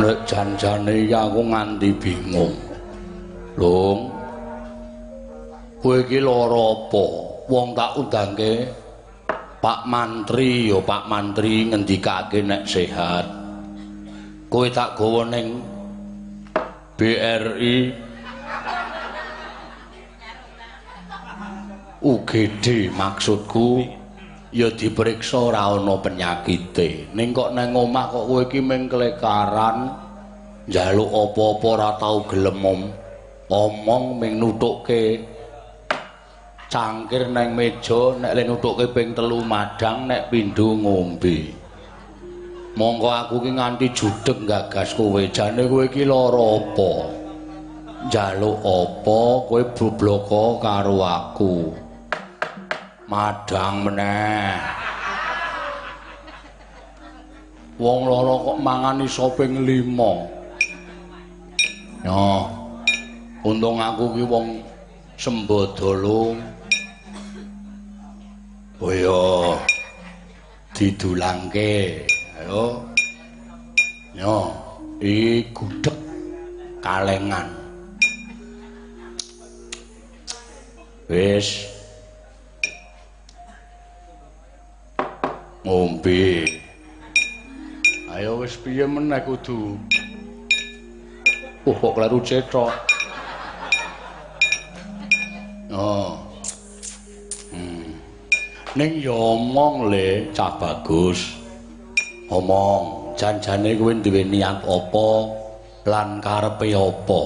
Nek janjane iki aku nganti bingung. Lung. Kowe iki lara apa? Wong tak undangke Pak Mantri, ya Pak Mantri ngendikake nek sehat. Kowe tak gawa ning BRI UGD maksudku ya diperiksa ora ana penyakite. Ning kok nang omah kok kowe iki mung klekaran njaluk apa-apa ora tau gelem omong mung nutukke cangkir nang meja nek le nutukke ping 3 madang nek pindho ngombe. Monggo aku ki nganti judeg gagas kowe jane kowe iki lara apa? Njaluk apa kowe blobloko karo aku? Madang meneh. Wong lara kok mangan iso ping 5. Yo. Untung aku ki wong sembadala. Oyo. Didulangke. Ayo. Yo, iki gudeg kalengan. Wis ngombe. Ayo wis piye meneh kudu. Kok kleru cetok. Oh. Ning ya omong le Cah Bagus. Omong, janjane kowe duwe niat apa lan karepe apa.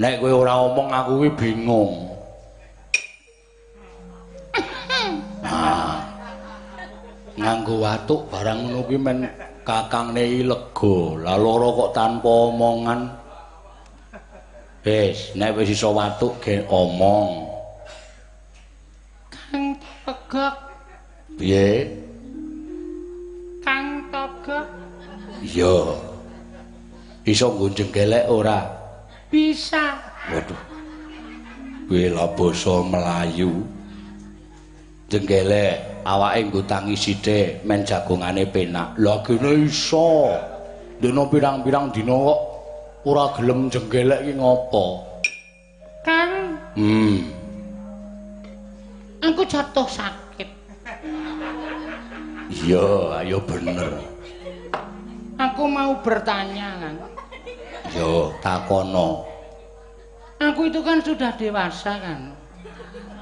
Nek kowe ora omong aku kuwi bingung. Nganggo watuk barang ngono kuwi men kakangne lega. Lah lara kok tanpa omongan. Wis, nek wis iso watuk ge omong. Kang Tegak. Piye? Kang Tegak. Iya. Iso nggo jenggelek ora? Bisa. Waduh. Kuwi lha basa Melayu. Jenggelek awake nggo tangi sithik men jagongane penak. Lah gene iso. Dina pirang-pirang dina kok ora gelem jenggelek ki ngopo? Kang. Aku jatuh sakit. Iya, ayo bener. Aku mau bertanya, Kang. Yo, takono. Aku itu kan sudah dewasa, kan.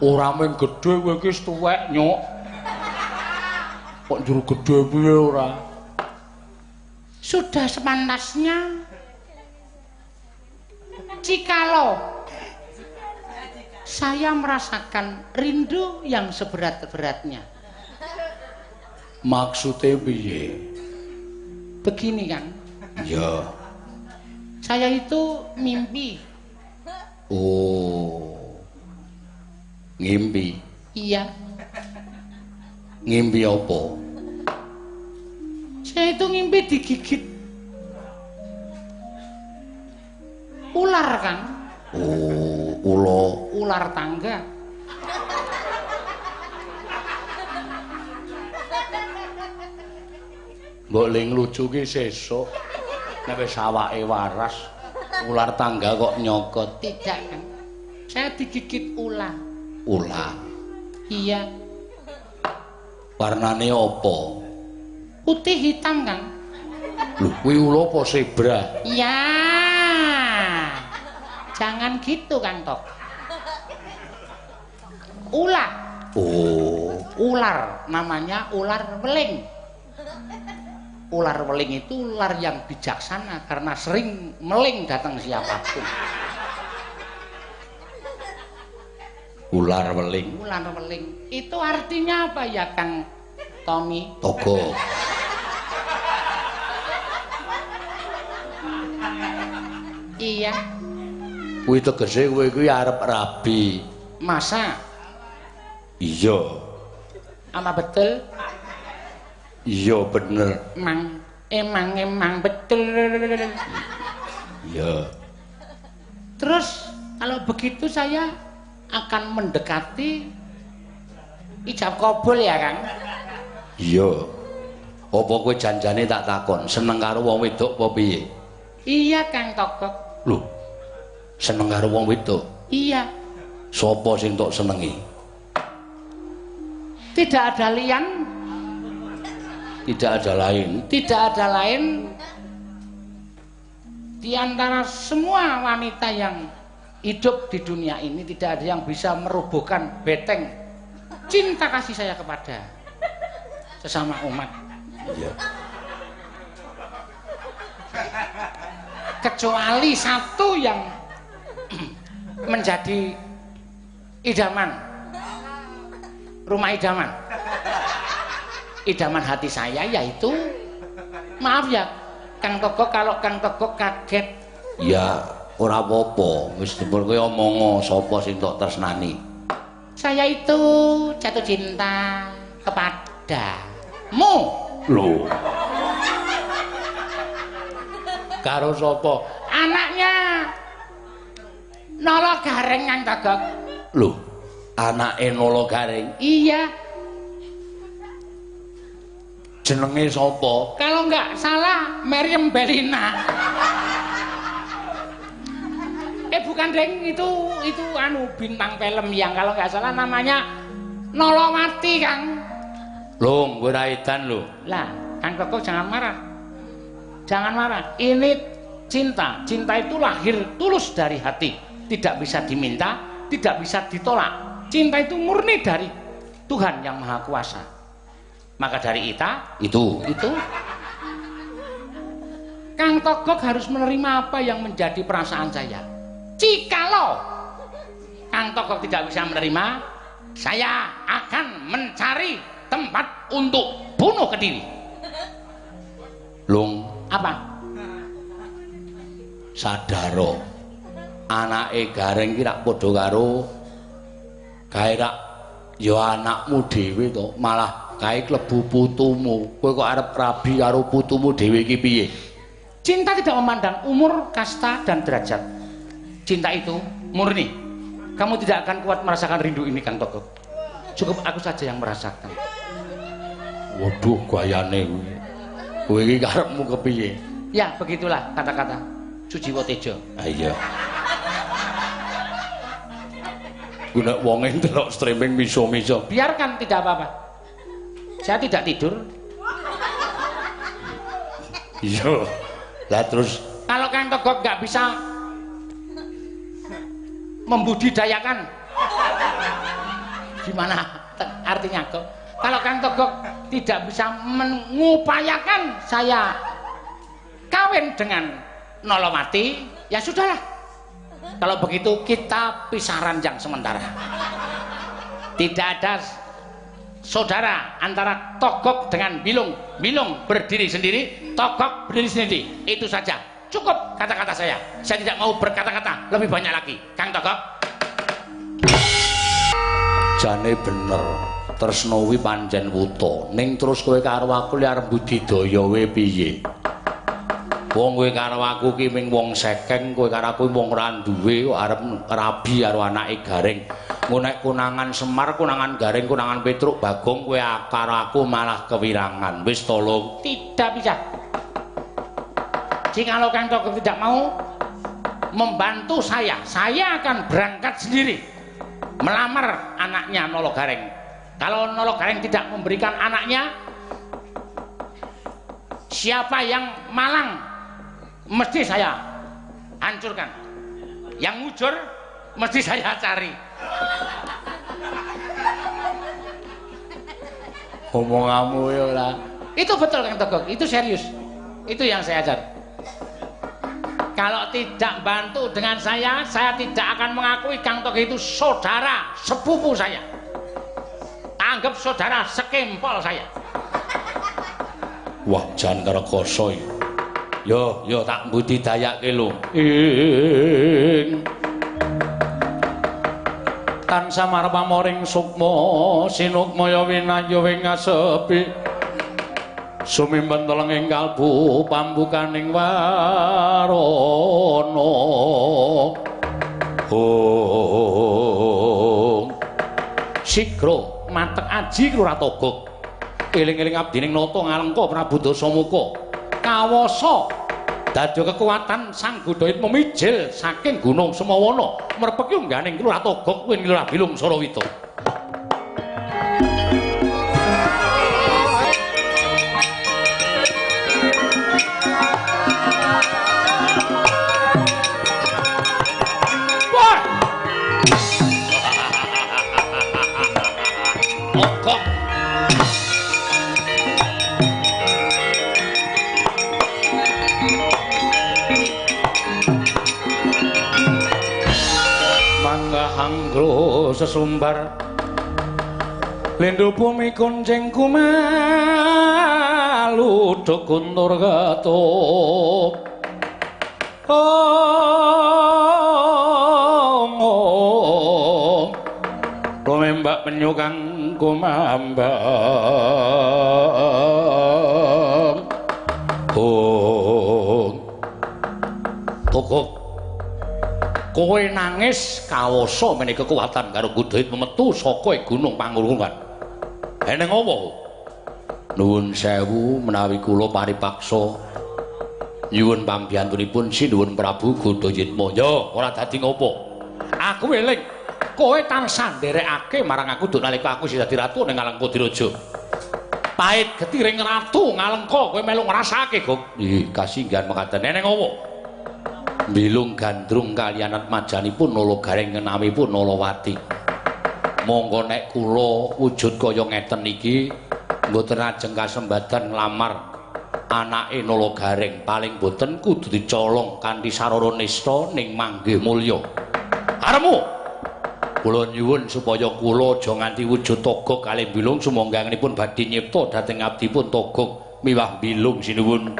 Ora mung gedhe kowe iki wis tuwek, Nyuk. Kok njur gedhe piye ora? Sudah sepantasnya jikalau saya merasakan rindu yang seberat-beratnya. Maksudnya piye? Begini, Kang. Ya. Saya itu mimpi. Oh. Ngimpi. Iya. Ngimpi apa? Saya itu ngimpi digigit ular, Kang. Oh, ular tangga. Mbok ling lucu ki sesuk nek wis awake waras ular tangga kok nyokot. Tidak, Kang. Saya digigit ular. Ular. Iya. Warnane apa? Putih hitam, Kang. Lho, kuwi ula apa zebra? Ya. Jangan gitu, Kang Tok. Ular. Oh, ular, namanya ular weling. Ular weling itu ular yang bijaksana karena sering meling datang siapapun. Ular weling. Ular weling. Itu artinya apa ya, Kang Tommy? Togo. Iya. Kuwi tegese kowe kuwi arep rabi. Masa? Iya. Apa betul? Iya bener. Emang betul. Iya. Terus kalau begitu saya akan mendekati ijab kabul ya, Kang? Iya. Apa kowe janjane tak takon, seneng karo wong wedok apa piye? Iya, Kang Togok. Lho. Seneng karo wong wedok? Iya. Sopo sing tok senengi? Tidak ada lian. Tidak ada lain. Tidak ada lain di antara semua wanita yang hidup di dunia ini, tidak ada yang bisa merobohkan beteng cinta kasih saya kepada sesama umat. Iya. Kecuali satu yang menjadi idaman, rumah idaman, idaman hati saya, yaitu, maaf ya Kang Togok, kalau Kang Togok kaget. Ya ora apa-apa, wis dipun kowe omongo sapa sing tok tresnani. Saya itu jatuh cinta kepadamu. Lho. Karo sapa? Anaknya Nolo Gareng, Kang Togok. Lho, anake Nolo Gareng. Iya. Jenenge sapa? Kalau nggak salah Meriam Bellina. Bukan deng, itu anu bintang film yang kalau nggak salah namanya Nolowati, Kang. Lho, kowe ra edan lho. Lah, Kang Togok jangan marah. Jangan marah. Ini cinta. Cinta itu lahir tulus dari hati. Tidak bisa diminta, tidak bisa ditolak. Cinta itu murni dari Tuhan yang Maha Kuasa. Maka dari itu Kang Togok harus menerima apa yang menjadi perasaan saya. Jikalau Kang Togok tidak bisa menerima, saya akan mencari tempat untuk bunuh ke diri. Lung, Apa? sadaro. Anake Gareng ki rak padha karo gawe rak ya anakmu dhewe to, malah gawe klebu putumu. Kowe kok arep rabi karo putumu dhewe iki piye? Cinta tidak memandang umur, kasta, dan derajat. Cinta itu murni. Kamu tidak akan kuat merasakan rindu ini, Kang Togok. Cukup aku saja yang merasakan. Waduh, gayane kuwi. Kowe iki karepmu kepiye? Ya, begitulah kata-kata Sujiwo Tejo. Ah iya. Ku nek wonge ndelok streaming miso-miso. Biarkan, tidak apa-apa. Saya tidak tidur. Iya. Lah terus Kalau Kang Togok nggak bisa membudidayakan, gimana artinya kok? Kalau Kang Togok tidak bisa mengupayakan saya kawin dengan Nolowati, ya sudahlah. Kalau begitu kita pisah ranjang sementara. Tidak ada saudara antara Togok dengan Bilung. Bilung berdiri sendiri, Togok berdiri sendiri. Itu saja. Cukup kata-kata saya. Saya tidak mau berkata-kata lebih banyak lagi. Kang Togok. jane bener. Tresno kuwi pancen wuta. Ning terus kowe karo aku li arep budidaya wae piye? Wong kowe karo aku ki ming wong sekeng, kowe karo aku wong ora duwe kok arep rabi karo anake Gareng. Ngonek kunangan Semar, kunangan Gareng, kunangan Petruk, Bagong kowe karo aku malah kewirangan. Wis tolong. Tidak bisa. Jikalau Kang Togok tidak mau membantu saya akan berangkat sendiri melamar anaknya Nolo Gareng. Kalau Nolo Gareng tidak memberikan anaknya, siapa yang malang mesti saya hancurkan. Yang mujur mesti saya cari. Omonganmu ya lah. Itu betul Kang Togok, itu serius. Itu yang saya ajar. Kalau tidak bantu dengan saya tidak akan mengakui Kang Togok itu saudara sepupu saya. Anggap saudara sekempol saya. Wah, jan karekoso iki. Yo tak budidayake lho. Tansah marpamoring sukma sinukmaya winaya wing ngasepi. Sumimpen telenging kalbu pambukaning warana. Sigra matek aji Lurah Togok. Eling-eling abdining nata ngalengka Prabu Dasamuka. Kawasa Dadi kekuatan Sang Buddha memijil saking Gunung Semawana merpeki ungganing Lurah Togok kuwi Lurah Bilung Sarawita. Anggro sesumbar lendo bumi konjeng kumalu dokuntur gato rumembak penyukang kumambang Togok kowe nangis kawasa menehi kekuatan karo Budhait memetu saka gunung Pangurungan. Eneng apa? Nuwun sewu menawi kula paripaksa nyuwun pambiyantunipun Sinuwun Prabu Godayitma. Ya, ora dadi ngopo. Aku eling kowe tansah nderekake marang aku duk nalika aku isih dadi ratu ning Alengka Diraja. Pait getiring ratu Ngalengka kowe melu ngrasake, Gok. Nggih, kasinggihan mekaten. Eneng apa? Bilung gandrung kaliyan atmajanipun Nalagareng ngenamipun Nalawati. Monggo nek kula wujud kaya ngeten iki mboten ajeng kasembadan nglamar anake Nalagareng, paling boten kudu dicolong kanthi sarana nista ning manggih mulya. Aremu kula nyuwun supaya kula aja nganti wujud Togok kalih Bilung sumangganipun badhe nyipta dhateng abdipun Togok miwah Bilung sinuwun.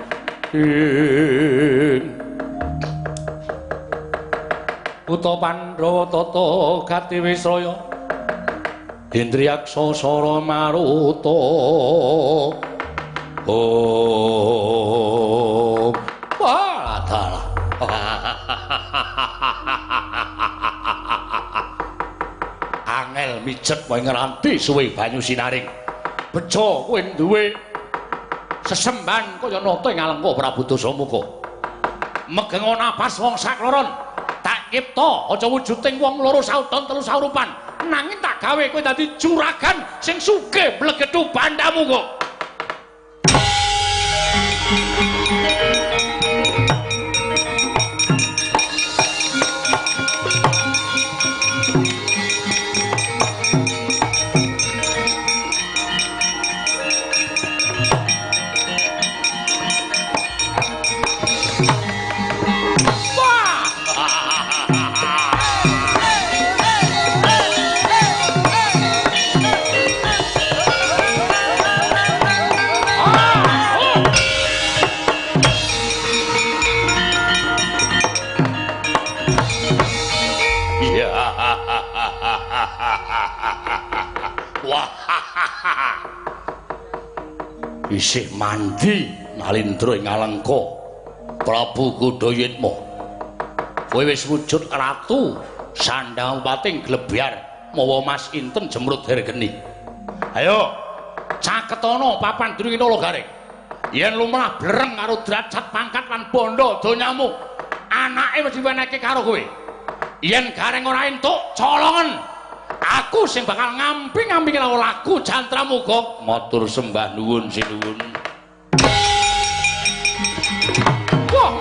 Uta Pandhawa tata gati Wisraya Indriyaksa Sara Maruta Wadala angel mijet wae ngeranti suwe banyu sinaring bejo kowe duwe sesemban kaya nata ing Alengka Prabu Dasamuka megeng napas wong sakloron tak cipta aja wujuding wong loro sauton telu saurupan nanging tak gawe kowe dadi juragan sing sugih blegedhu bandamu kok. Isih mandi Nalindra ing Alengka Prabu Godayitma kowe wis wujud ratu sandhang pating glebyar mawa Mas Inten Jemrut Hergeni. Ayo caketana papan durunge Nalagareng yen lumrah blereng karo derajat pangkat lan bondo donyamu anake wis diwenehke karo kowe yen gareng ora entuk colongan aku sing bakal ngampi-ngampi laku jantramu kok. Matur sembah nuwun sinuwun. Wah.